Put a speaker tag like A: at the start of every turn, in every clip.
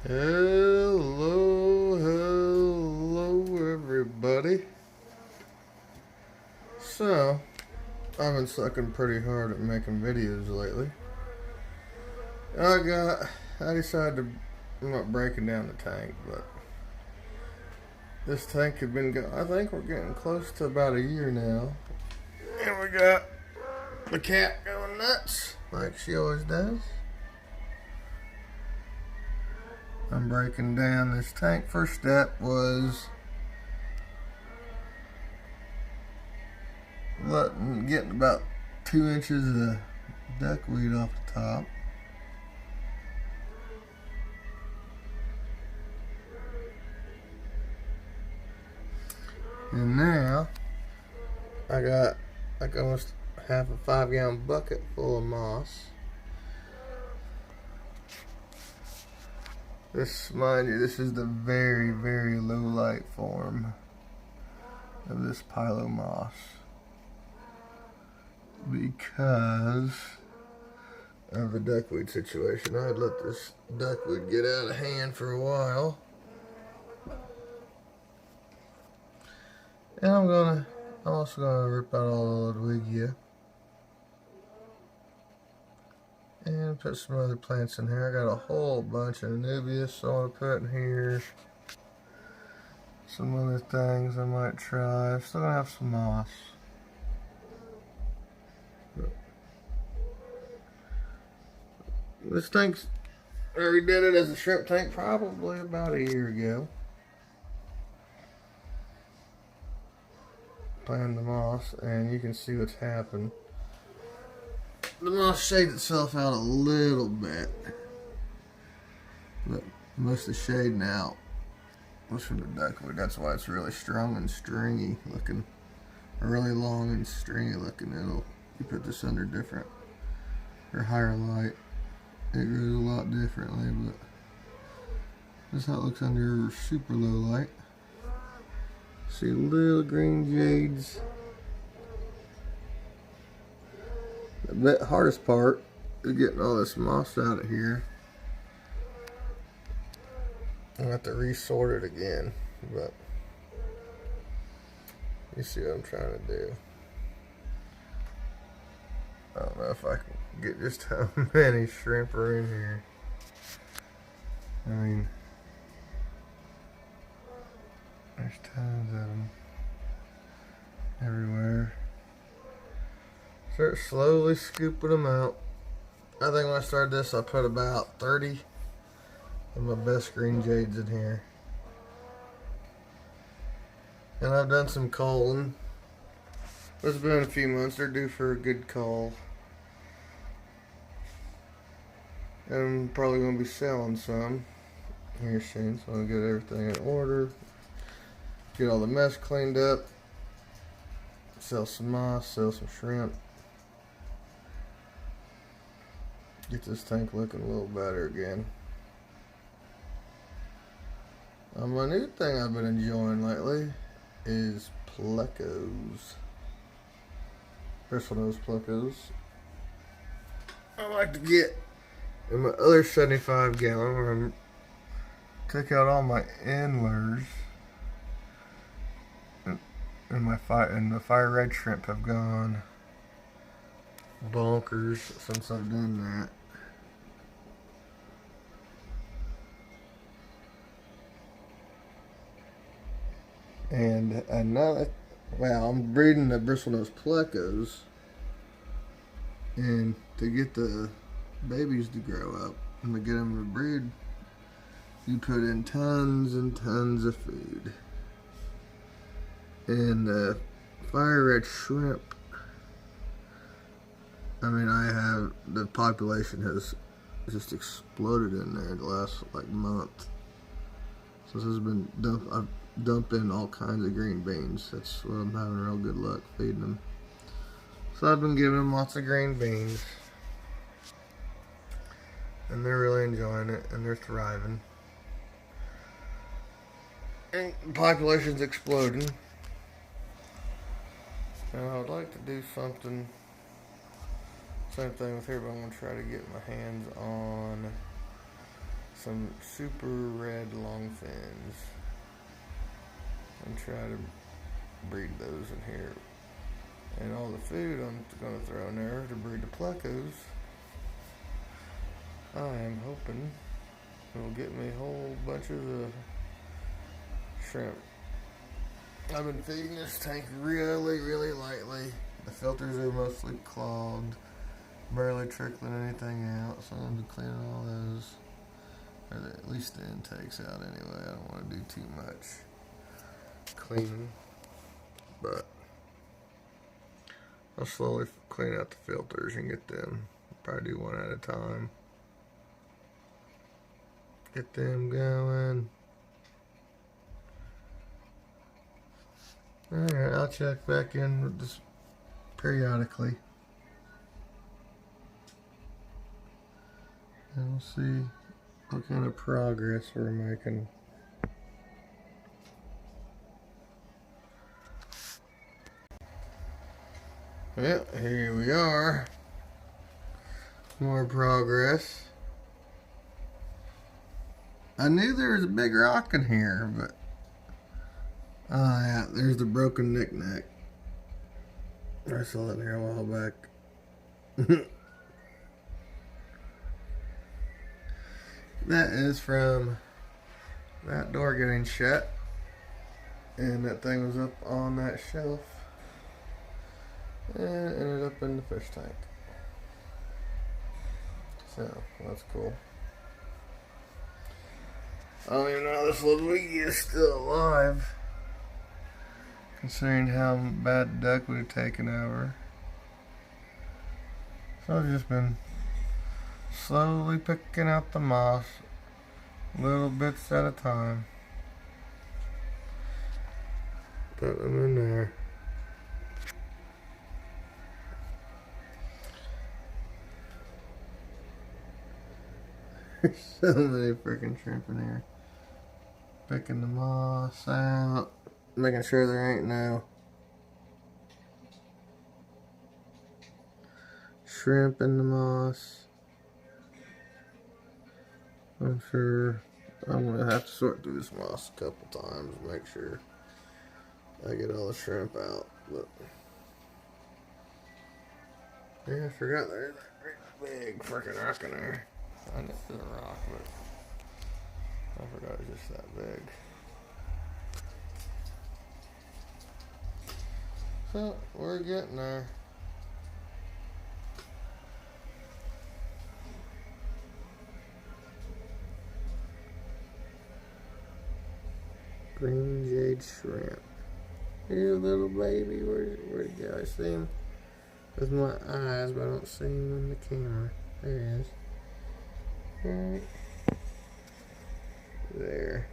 A: Hello, everybody. So, I've been sucking pretty hard at making videos lately. I decided to, I'm not breaking down the tank, but this tank had been going, I think we're getting close to about a year now. And we got the cat going nuts, like she always does. I'm breaking down this tank. First step was getting about 2 inches of duckweed off the top. And now I got like almost half a 5-gallon bucket full of moss. Mind you, this is the very, very low light form of this pilo moss, because of the duckweed situation. I had let this duckweed get out of hand for a while. And I'm also gonna rip out all the Ludwigia and put some other plants in here. I got a whole bunch of Anubias, so I want to put in here. Some other things I might try. I'm still gonna have some moss. This tank's, I redid it as a shrimp tank probably about a year ago. Planted the moss, and you can see what's happened. The moss shaded itself out a little bit, but most of the shading out was from the duckweed. That's why it's really strong and stringy looking, really long and stringy looking. You put this under different or higher light, it grows a lot differently, but this is how it looks under super low light. See little green jades. The hardest part is getting all this moss out of here. I have to resort it again, but you see what I'm trying to do. I don't know if I can get just how many shrimp are in here. I mean, there's tons of them everywhere. Start slowly scooping them out. I think when I started this, I put about 30 of my best green jades in here. And I've done some culling. It's been a few months. They're due for a good cull. And I'm probably going to be selling some here soon. So I'll get everything in order. Get all the mess cleaned up. Sell some moss, sell some shrimp. Get this tank looking a little better again. My new thing I've been enjoying lately is plecos. Bristle-nosed plecos. I like to get in my other 75-gallon where I took out all my endlers, and the fire red shrimp have gone bonkers since I've done that. And I'm breeding the bristlenose plecos, and to get the babies to grow up and to get them to breed, you put in tons and tons of food. And the fire red shrimp, I mean, the population has just exploded in there the last month. Since it's been I've dumped in all kinds of green beans. That's what I'm having real good luck feeding them. So I've been giving them lots of green beans. And they're really enjoying it, and they're thriving. And the population's exploding. And I would like to do something, same thing with here, but I'm going to try to get my hands on some super red long fins and try to breed those in here. And all the food I'm going to throw in there to breed the plecos, I am hoping it'll get me a whole bunch of the shrimp. I've been feeding this tank really, really lightly. The filters are mostly clogged, barely trickling anything out, so I'm going to clean all those, or at least the intakes out anyway. I don't want to do too much cleaning, but I'll slowly clean out the filters and get them, probably do one at a time. Get them going. Alright, I'll check back in with this periodically. And we'll see what kind of progress we're making. Well, here we are. More progress. I knew there was a big rock in here, but oh yeah, there's the broken knick-knack. I saw it in here a while back. That is from that door getting shut, and that thing was up on that shelf and it ended up in the fish tank. So that's cool. I don't even know how this little weed is still alive, considering how bad the duck would have taken over. So I've just been slowly picking out the moss, little bits at a time. Put them in there. There's so many freaking shrimp in here. Picking the moss out, making sure there ain't no shrimp in the moss. I'm sure I'm gonna have to sort through this moss a couple times to make sure I get all the shrimp out. But yeah, I forgot there's that great big freaking rock in there. I know it's a rock, but I forgot it was just that big. So we're getting there. Green Jade shrimp. Here, little baby. Where'd he go? I see him with my eyes, but I don't see him in the camera. There he is. Right there.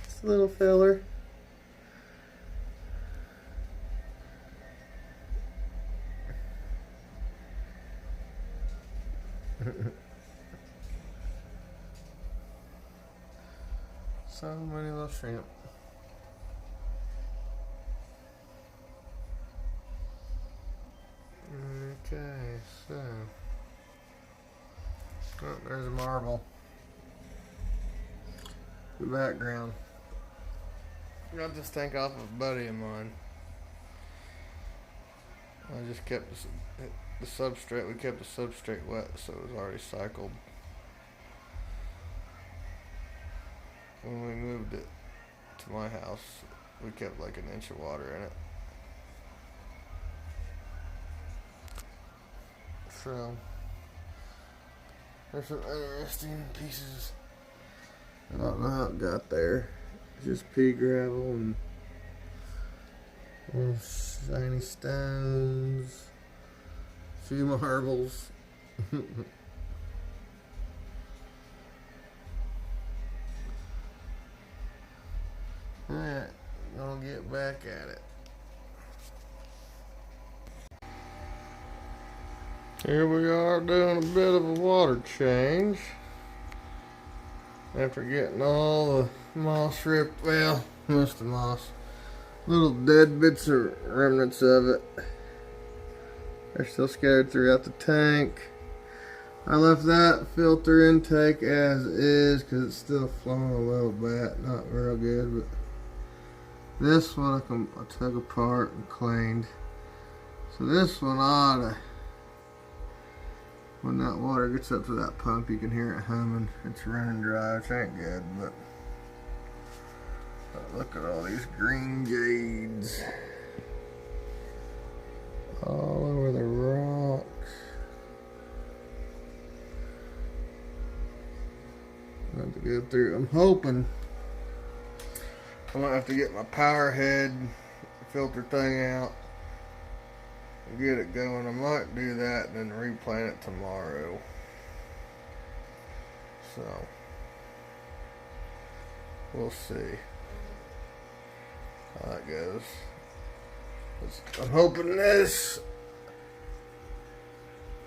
A: It's a little feller. So many little shrimp. Okay, so oh, there's a marble. The background. Got this tank off of a buddy of mine. I just kept the substrate. We kept the substrate wet, so it was already cycled. When we moved it to my house, we kept like an inch of water in it. So there's some interesting pieces. I don't know how it got there. It's just pea gravel and little shiny stones, a few marbles. Alright, gonna get back at it. Here we are doing a bit of a water change. After getting all the moss ripped, well, most of the moss. Little dead bits or remnants of it. They're still scattered throughout the tank. I left that filter intake as is because it's still flowing a little bit, not real good. But this one I took apart and cleaned. So this one ought to, when that water gets up to that pump, you can hear it humming. It's running dry, which ain't good, but look at all these green jades all over the rocks. I have to go through. I'm hoping I might have to get my power head filter thing out and get it going. I might do that and then replant it tomorrow. So we'll see how that goes. I'm hoping this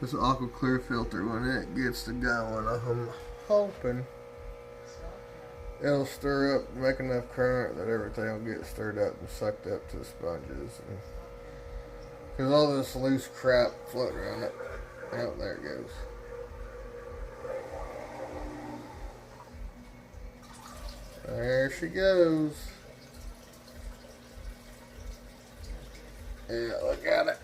A: aqua clear filter, when it gets to going, I'm hoping it'll stir up, make enough current that everything will get stirred up and sucked up to the sponges. Because all this loose crap floating around it. Oh, there it goes. There she goes. Yeah, look at it.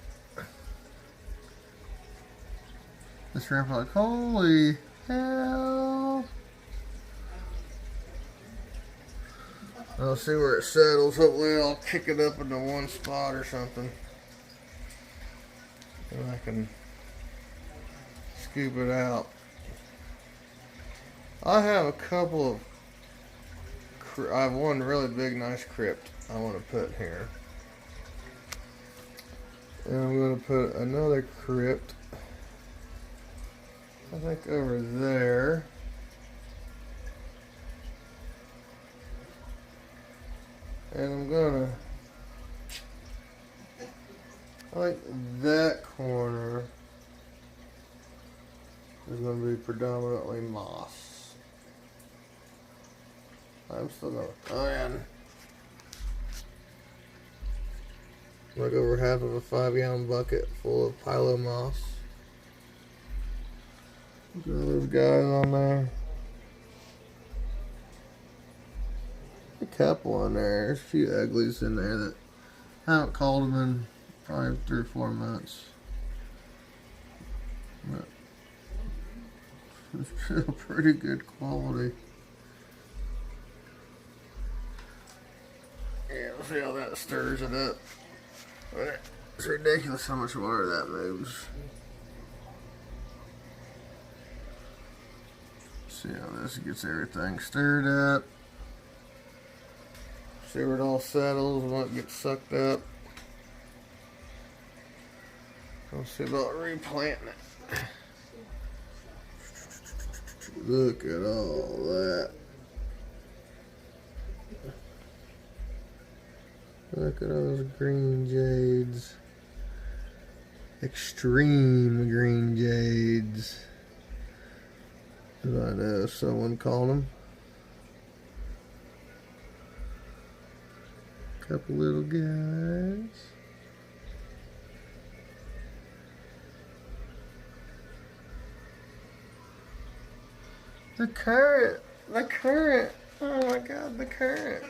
A: This ramp, like, holy hell. I'll see where it settles. Hopefully I'll kick it up into one spot or something, and I can scoop it out. I have a couple of, I have one really big nice crypt I want to put here. And I'm going to put another crypt, I think, over there. And I'm gonna, I think that corner is gonna be predominantly moss. I'm still gonna, oh yeah, like over half of a 5-gallon bucket full of pilo moss. There's all those guys on there. A couple in there. There's a few uglies in there that I haven't called them in probably 3 or 4 months. But it's still pretty good quality. Yeah, we'll see how that stirs it up. It's ridiculous how much water that moves. See how this gets everything stirred up. See where it all settles and what gets sucked up. I'll see about replanting it. Look at all that. Look at those green jades. Extreme green jades, as I know someone called them. Couple little guys. The current. Oh my God, the current.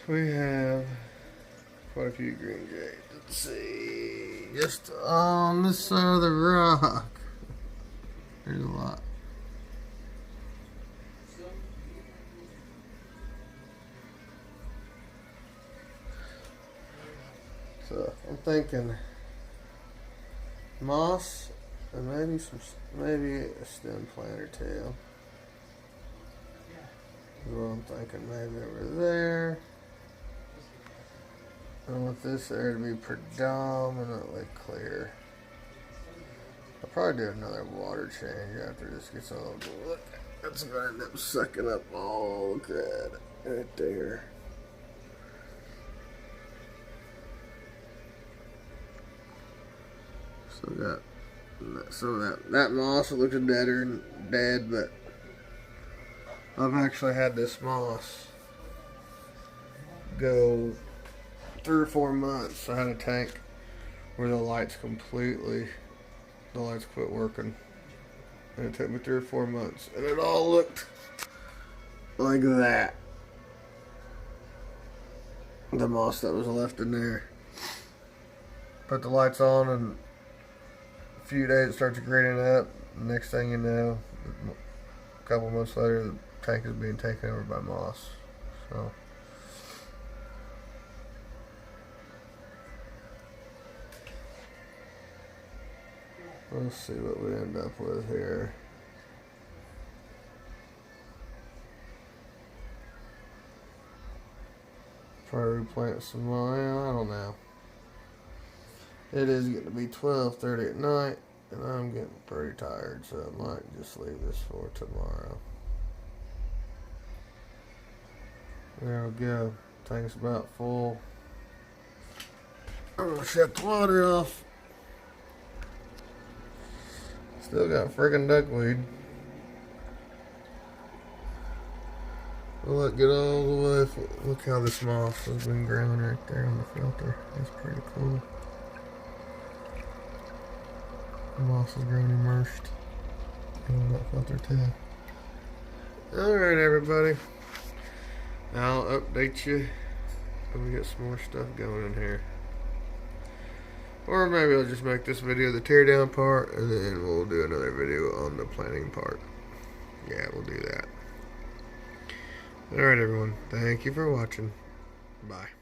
A: We have quite a few green jades. Let's see. Just on this side of the rock. There's a lot. So I'm thinking moss and maybe a stem plant or two. Is what I'm thinking. Maybe over there. I want this area to be predominantly clear. I'll probably do another water change after this gets all good. That's going to end up sucking up all the crud right there. So got some of that moss looks deader and dead, but I've actually had this moss go 3 or 4 months. I had a tank where the lights quit working. And it took me 3 or 4 months. And it all looked like that. The moss that was left in there. Put the lights on, and a few days it starts greening up. Next thing you know, a couple months later, the tank is being taken over by moss. So let's see what we end up with here. Probably replant some more. I don't know. It is getting to be 12:30 at night, and I'm getting pretty tired, so I might just leave this for tomorrow. There we go. Tank's about full. I'm gonna shut the water off. Still got friggin' duckweed. We'll let it get all the way. Look how this moss has been growing right there on the filter. That's pretty cool. The moss is growing immersed in that filter too. Alright, everybody. I'll update you when we get some more stuff going in here. Or maybe I'll just make this video the teardown part, and then we'll do another video on the planting part. Yeah, we'll do that. Alright, everyone. Thank you for watching. Bye.